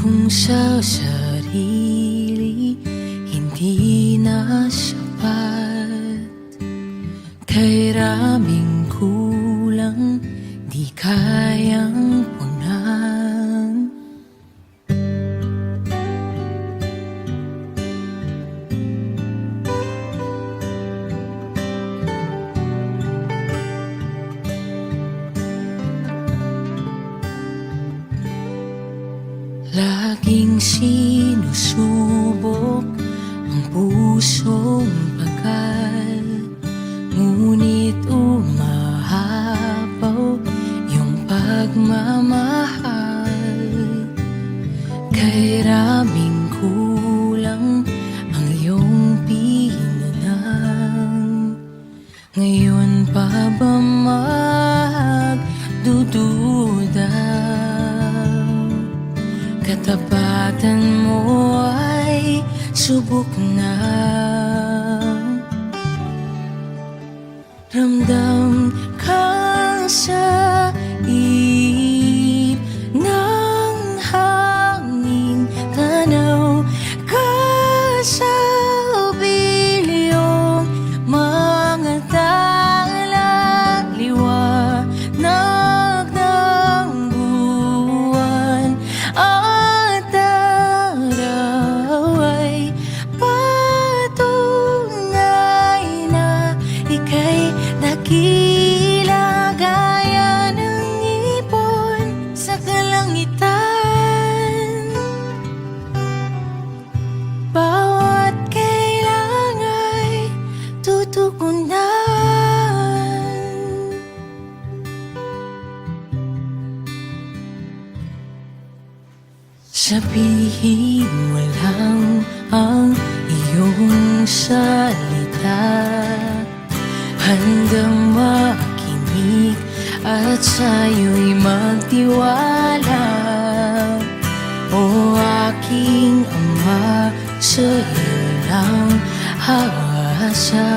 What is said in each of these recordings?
Kung sa sarili hindi na sapat, kay raming kulang di kayang punan. Laging sinusubok ang pusong pagal, ngunit umahapaw yung pagmamahal. Kay raming kulang ang iyong pinanang, ngayon pa ba magdududa? Katapatan mo ay subok na. Ramdam ka sa ihip ng hangin, tanaw ka sa bilyong mga tala, liwanag ng buwan at araw ay patunay na ika'y dakila gaya ng ibon sa kalangitan. Bawat kailang ay tutugunan. Sabihin mo lang ang iyong salita, handang makinig at sa'yo'y magtiwala. O aking Ama, sa'yo lang hawasa.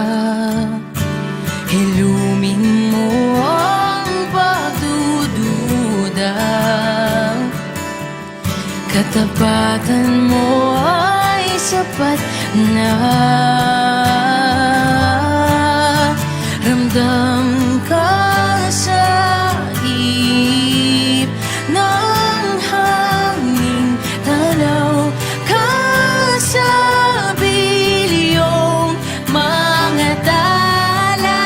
Ilumin mo ang pagdududa, katapatan mo ay sapat na. Ramdam ka sa ihip ng hangin, tanaw ka sa bilyong mga tala,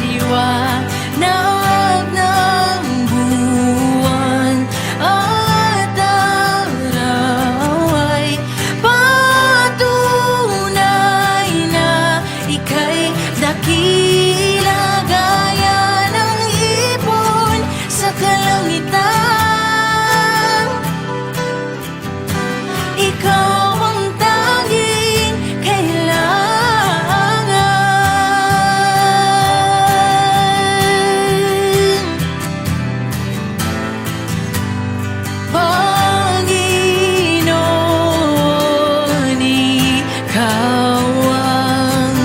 liwanag ng buwan at araw ay patunay na ika'y dakila gaya ng ibon sa kalangitan. Ikaw ang tanging kailangan, Panginoon. Ikaw ang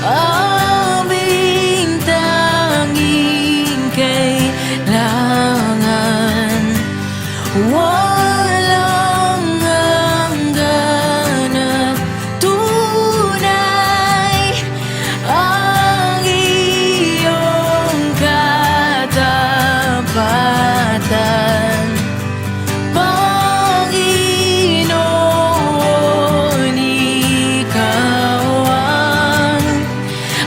aming tanging kailangan. Walang hanggan at tunay ang iyong katapatan. Panginoon, ikaw ang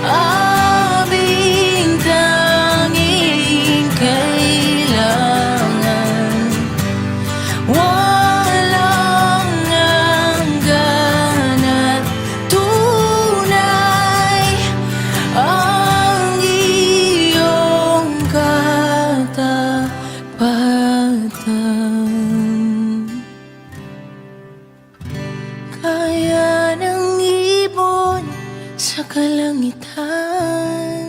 aming tanging kailangan. Walang hanggan at tunay ang iyong katapatan. Kaya ng ibon sa kalangitan,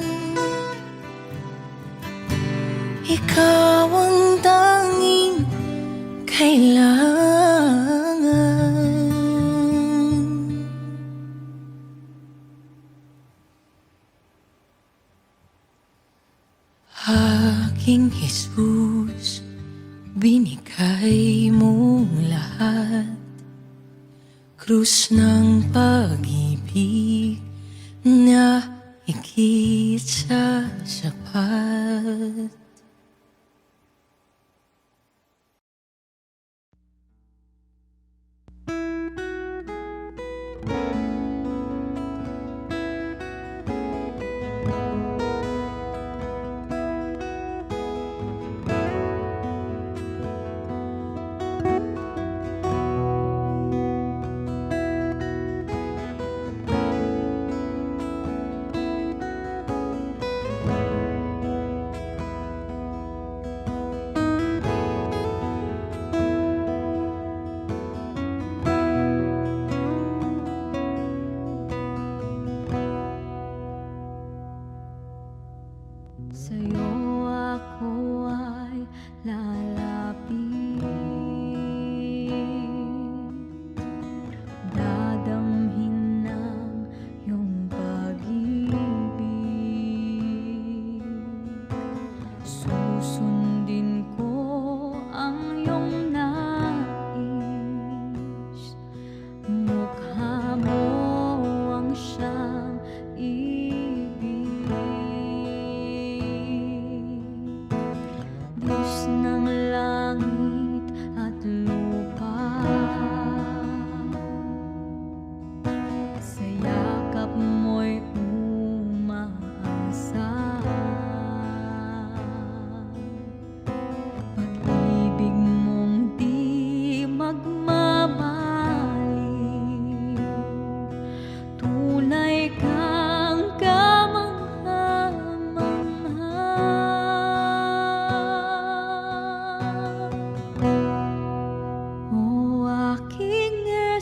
ikaw ang tanging kailangan. Aking Jesus, binigay ibigay mo lahat. Krus ng pag-ibig na higit sa sapat. Sa'yo ako ay lalapit, dadamhin ng iyong pag-ibig. Susundin ko ang iyong nais, mukha mo ang siyang Diyos ng langit at lupa, sa yakap mo'y umaasa. Pag-ibig mong di magmamali, tunay kang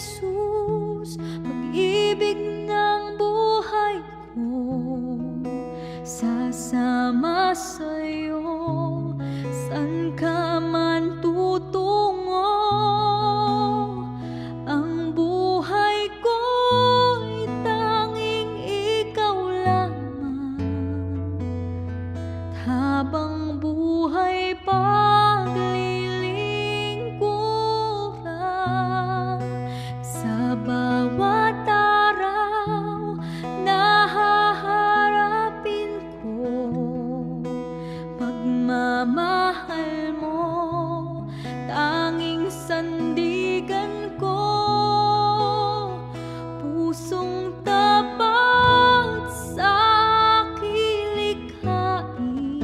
Jesus, pag-ibig ng buhay ko, sasama sa'yo, saan ka man tutungo. Ang buhay ko'y tanging ikaw lamang, habang buhay bawat araw na haharapin ko, pagmamahal mo tanging sandigan ko, pusong tapat sa aking likhain.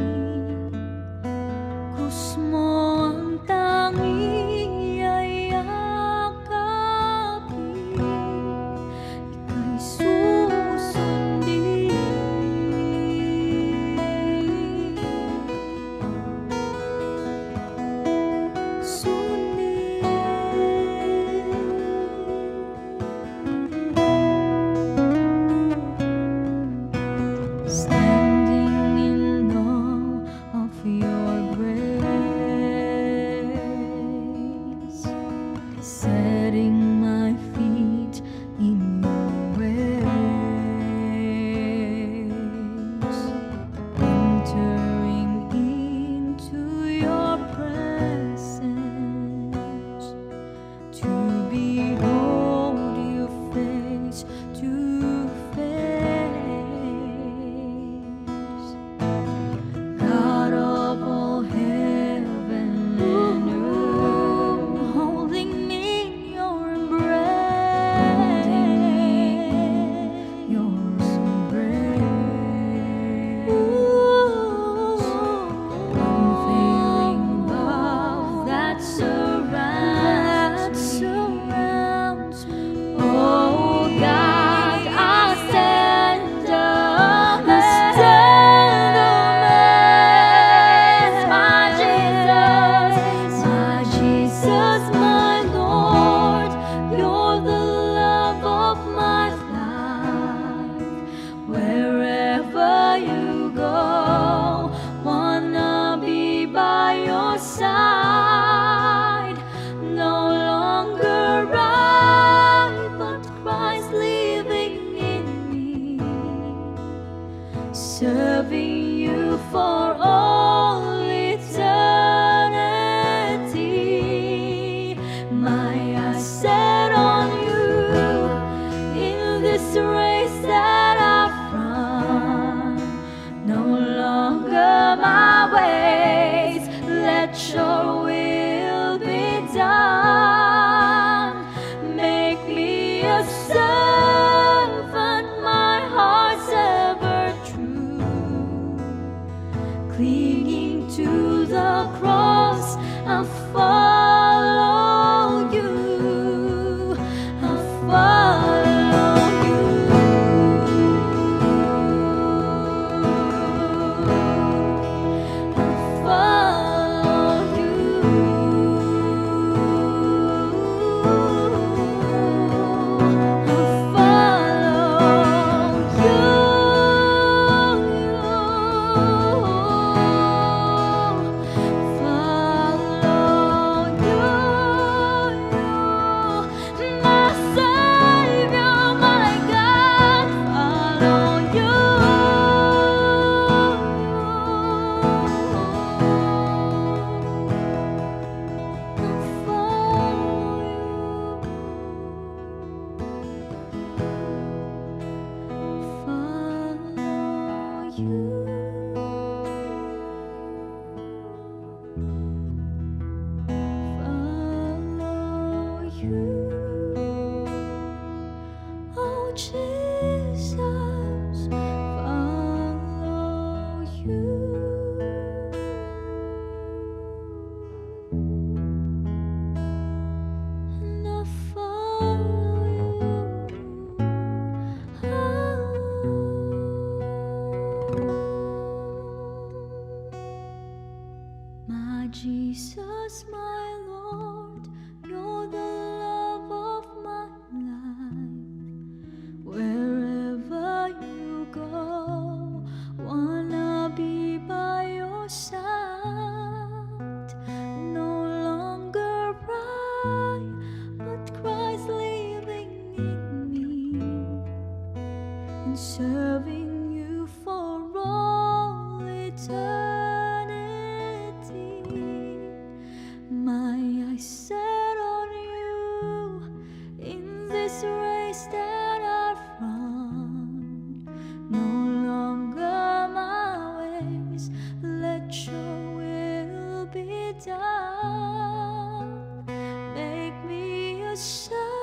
Krus mo ang tanging standing in awe of your grace, setting my feet in your ways, entering into your presence, to behold you face to face. God of all heaven and earth, holding me in your this race that I run no longer my ways. Let your will be done. Make me a servant,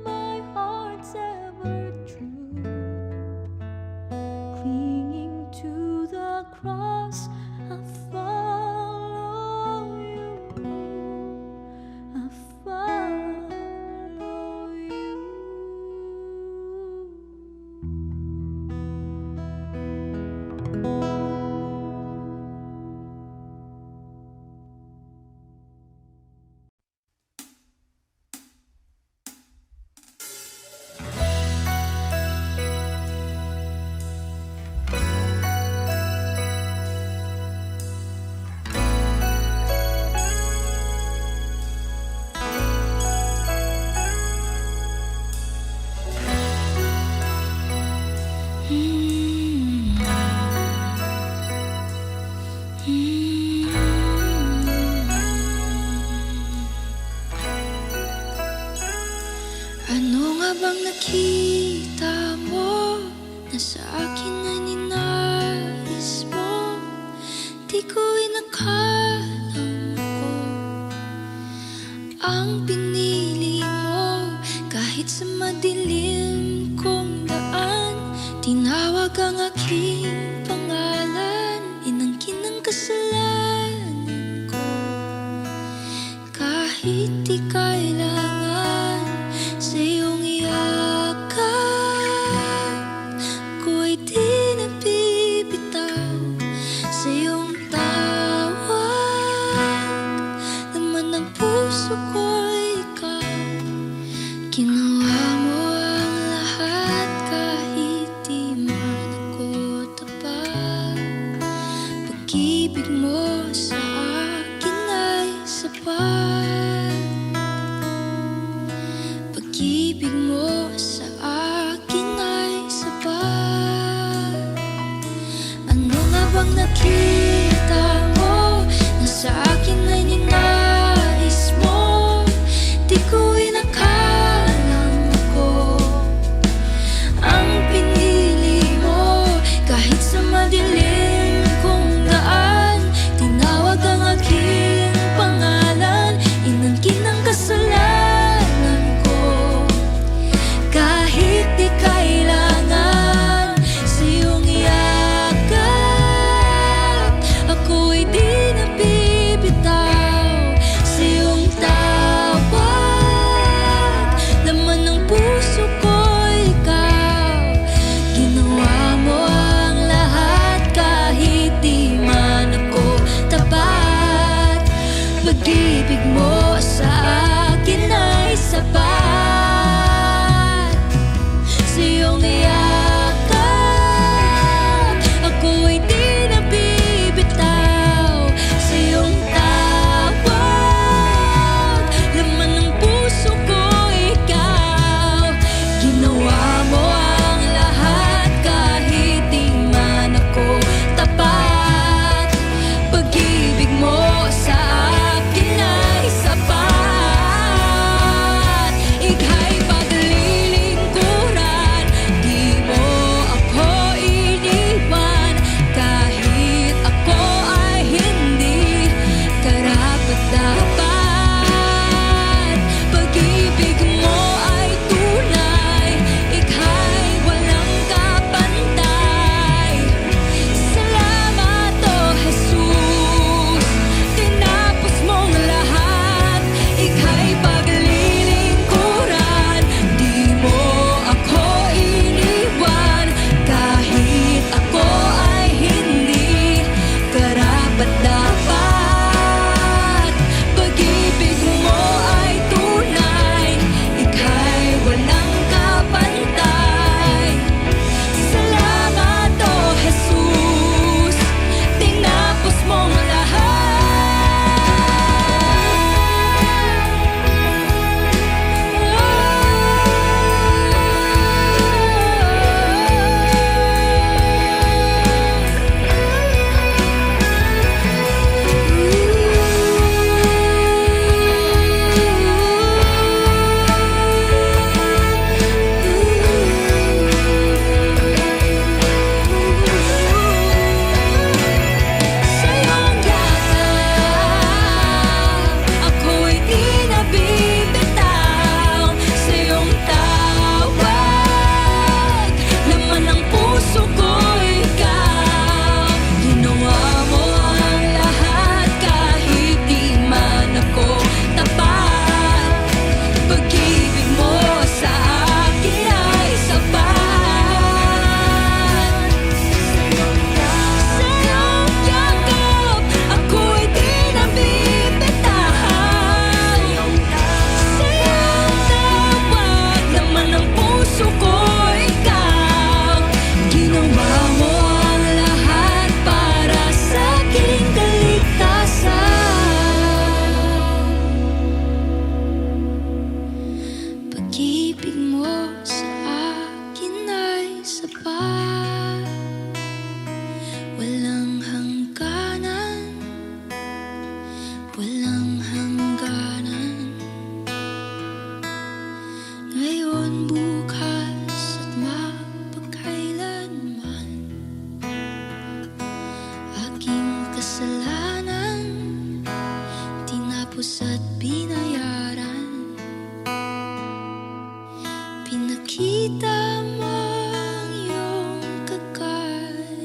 my heart's ever true, clinging to the cross. I follow you. I follow you. Ano nga bang nakita mo na sa akin ay ninais mo? Di ko inakalang ako ang pinili mo. Kahit sa madilim kong daan, tinawag ang aking pangalan. Inangkin ang kasalanan ko. Kahit di kailangan sa iyong iyakap, ako'y di nabibitaw sa iyong tawag. Laman ng puso ko'y ikaw. Ginawa mo ang lahat kahit di man ako tapat. Pag-ibig mo sa akin ay sapat. Pag-ibig mo sa akin ay sapat. Ano nga bang nakita mo na sa akin ay ninais mo? Di ko inakalang ako ang pinili mo. Kahit sa madilim kong daan, tinawag ang aking pangalan. Inangkin ang kasalanan ko. Kahit di kailangan sa iyong iyakap, ako'y di nabibitaw sa iyong tawag. Laman ng puso ko'y ikaw. Ginawa mo ang lahat kahit di man ako tapat. Pag-ibig mo sa akin ay sapat. Sa iyong iyakap, ako'y di nabibitaw sa iyong tawag. Laman ng puso ko ikaw. Ginawa mo ang lahat kahit di man ako tapat. Pag-ibig mo sa akin ay sapat. Ika'y paglilingkuran, di binayaran. Pinakita mo ang iyong kakayahan.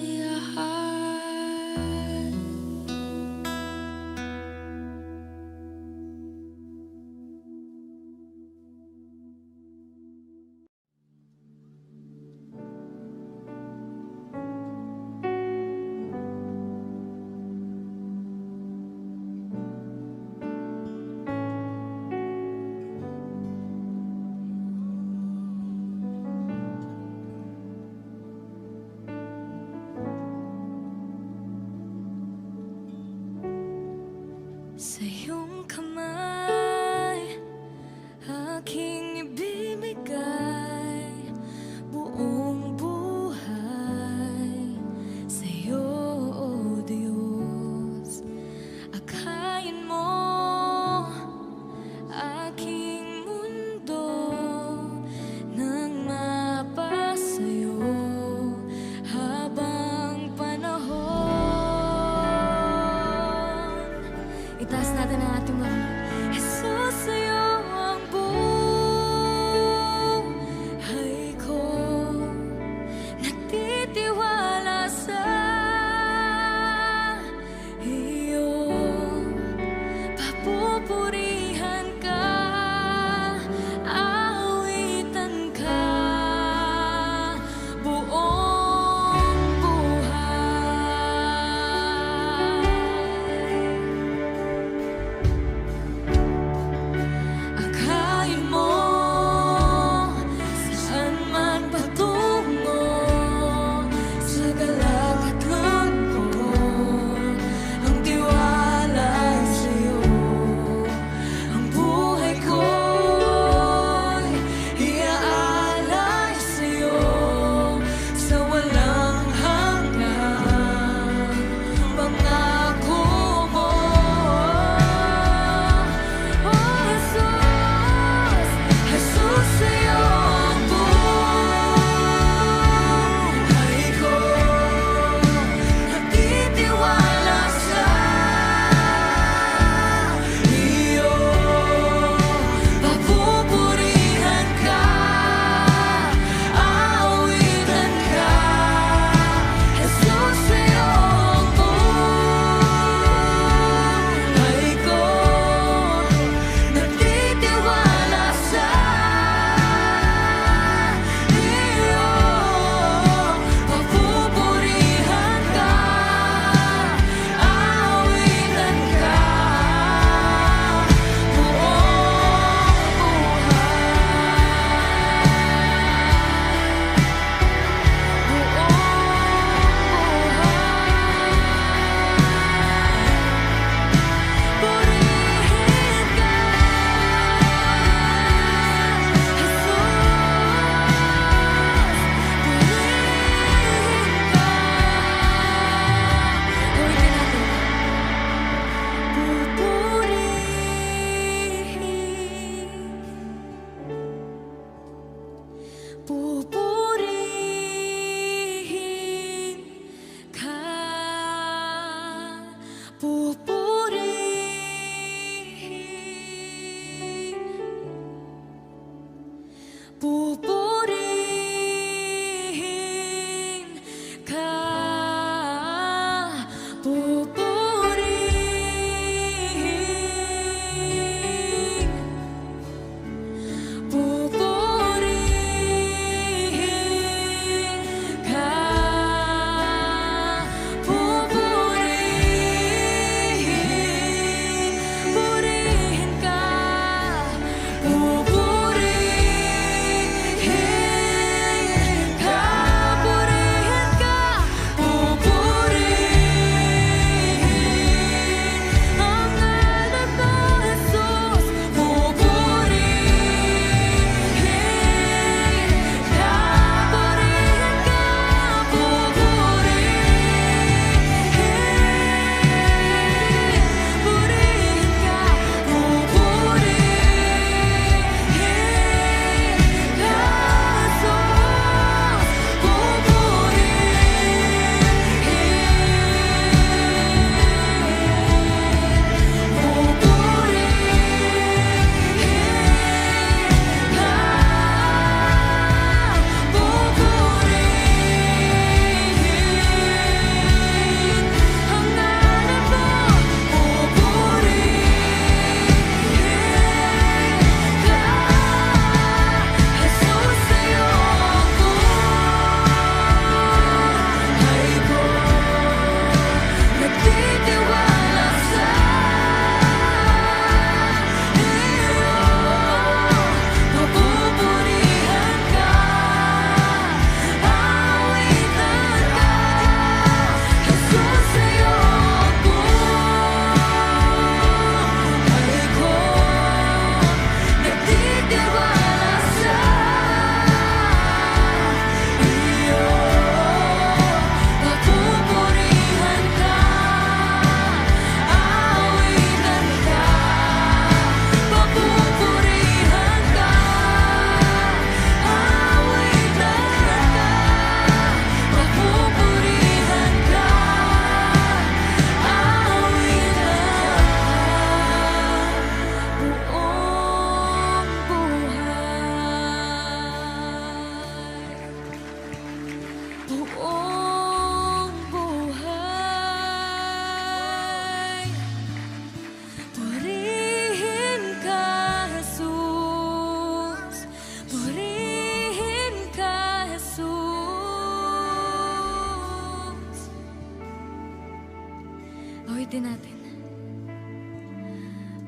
Ulitin natin.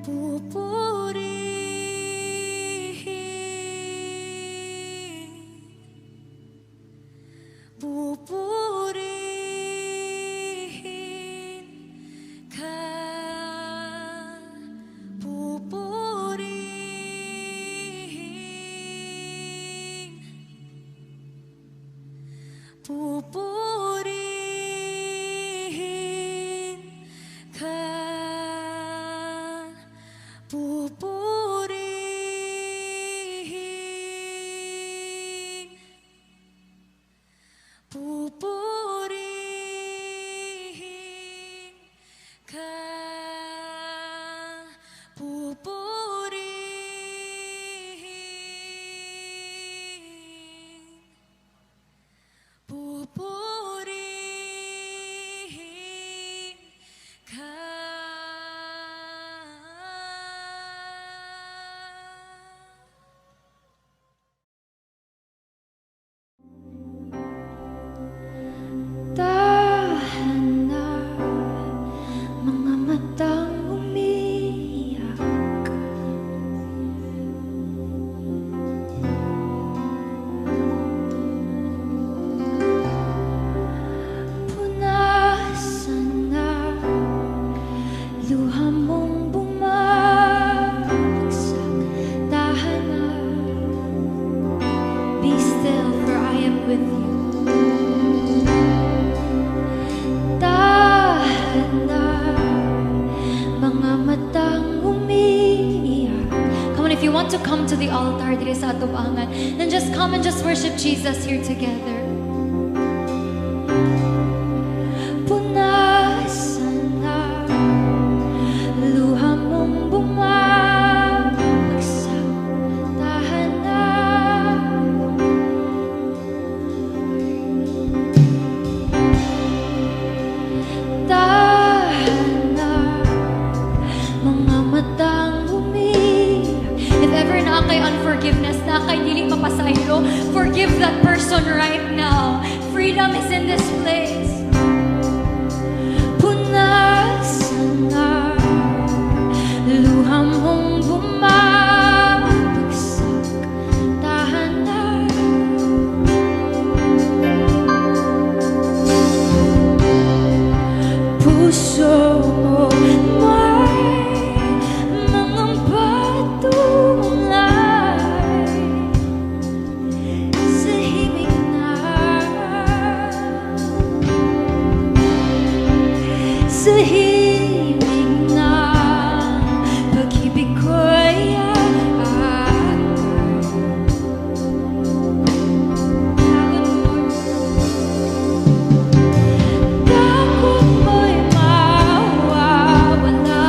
Pupurihin ka, pupurihin, pupurihin ka, pupurihin, pupurihin ka, pupurihin, pupurihin ka. Tahan na mga matang umiiyak. Punasan na luha mong bumabagsak. Tahan na. Be still, for I am with you. Tahan na mga matang umiiyak. Come on, if you want to come to the altar dito sa atubangan, then just come and just worship Jesus here together. Punasan na luha mong bumabagsak. Tahan na. Tahan na mga matang umiiyak. If ever na kay unforgiveness, na kay dili mapasaylo, forgive that person right now. Freedom is in this place. Punasan na luha mong bumabagsak. Tahan na. Puso mo may mga patungay sa himig na, sa himig na pag-ibig ko'y takot mo'y mawawala.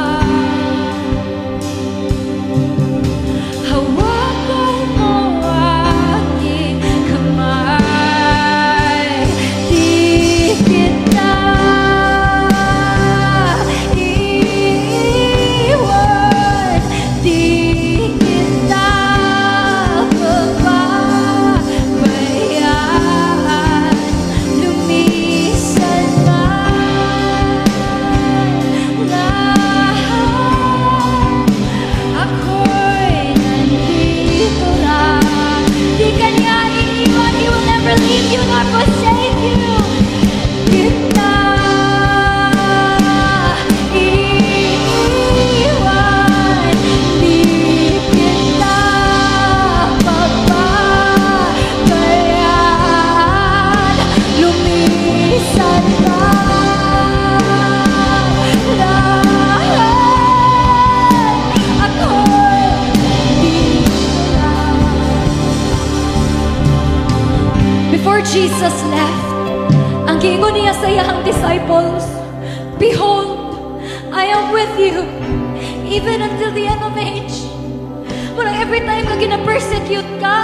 Hawakan mo aking kamay. Di kita iiwan, di kita papabayaan. Lumisan man lahat, ako'y nandito lang. Di ka niya iiwan, He will never leave you nor forsake you. Kita iiwan, di kita papabayaan. Lumisan man lahat, ako'y dito lang. Before Jesus left, ang giingon niya sa iyang disciples, "Behold, I am with you, even until the end of age." Mula every time na gina-persecute ka,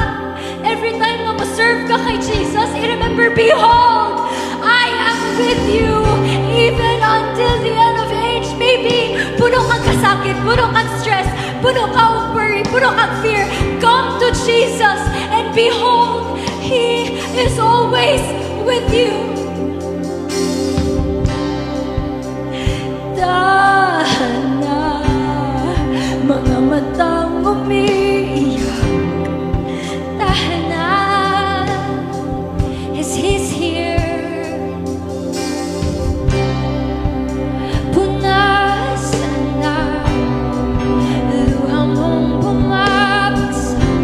every time na ma-serve ka kay Jesus, i-remember, behold, I am with you, even until the end of age. Maybe, puno kang kasakit, puno kang stress, puno kang worry, puno kang fear. Come to Jesus and behold, He is always with you. matang umiiyak. Tahanan is He's here. Punasan na luha mong bumabagsak.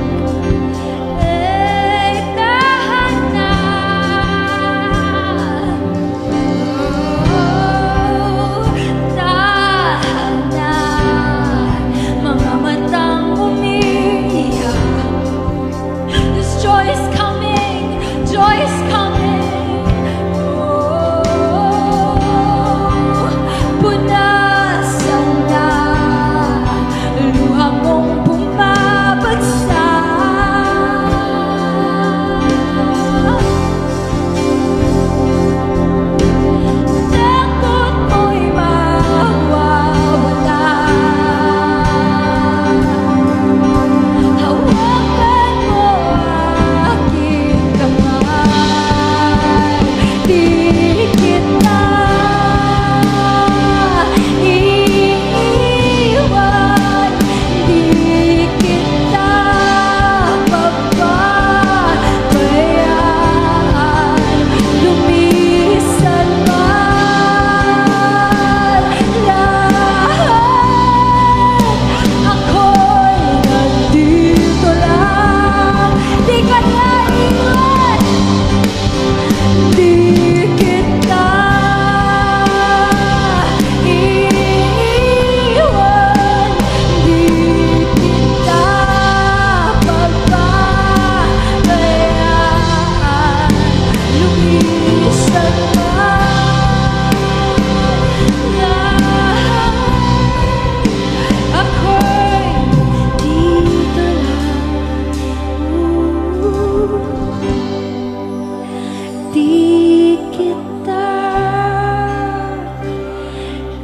Di kita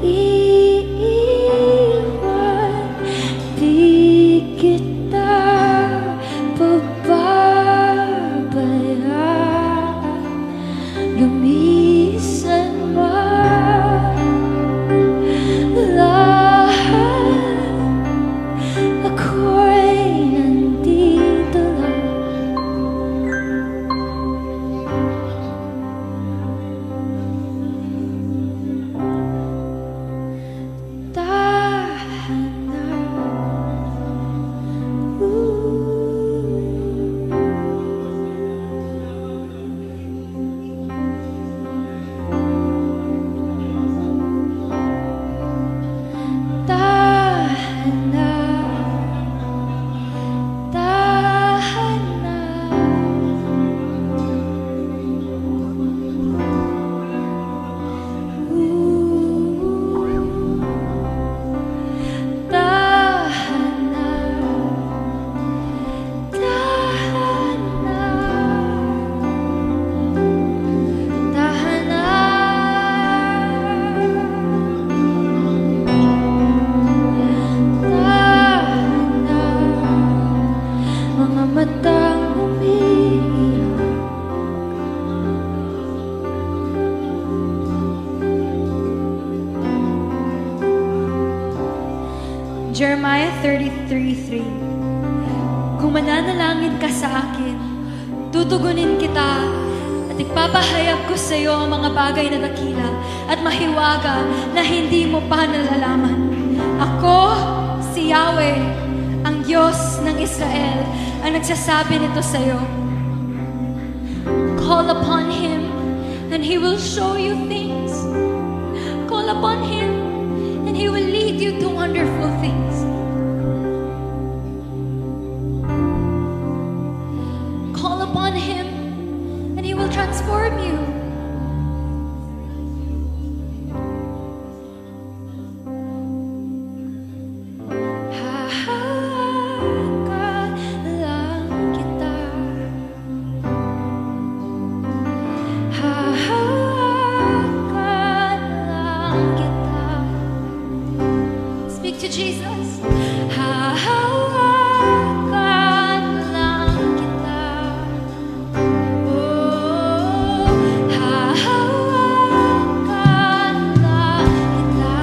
iiwan, di kita pababayaan. Lumisan man lahat, ako'y nandito lang. Jeremiah 33:3. Kung mananalangin ka sa akin, tutugunin kita at ipapahayag ko sa iyo ang mga bagay na dakila at mahiwaga na hindi mo pa nalalaman. Ako, si Yahweh, ang Diyos ng Israel, ang nagsasabi nito sa iyo. Call upon Him and He will show you things. Call upon Him and He will lead you to wonderful things. Call upon Him and He will transform you. Speak to Jesus. Hahawakan lang kita. Oh, hahawakan lang kita.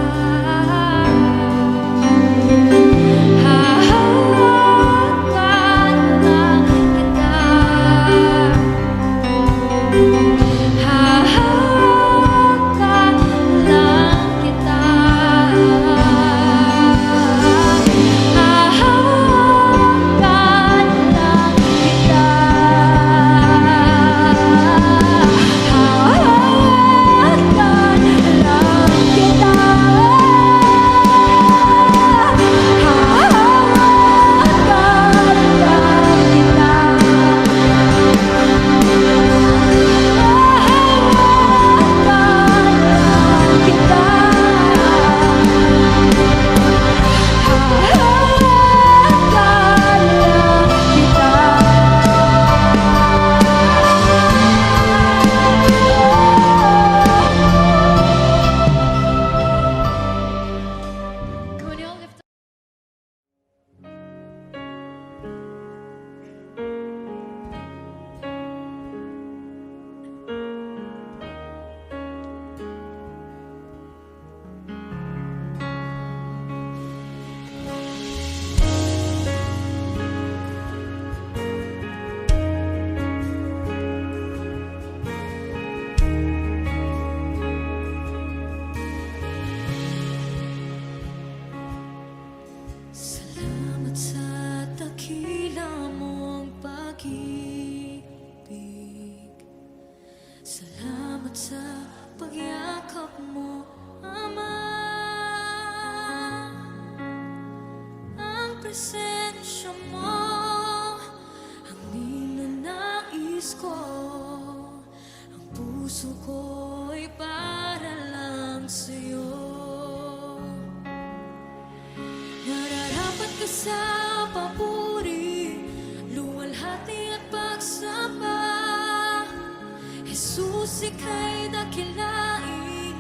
Salamat sa pagyakap mo, Ama. Ang presensya mo ang ninanais ko. Ang puso ko'y para lang sa'yo. Nararapat ka sa papuri, luwalhati at pagsamba. Jesus, ika'y dakilain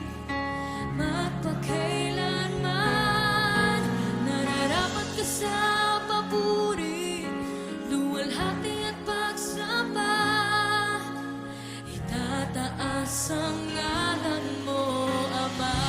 magpakailanman. Nararapat ka sa papuri, luwalhati at pagsamba. Itataas ang ngalan mo, Ama.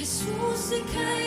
Jesus, ika'y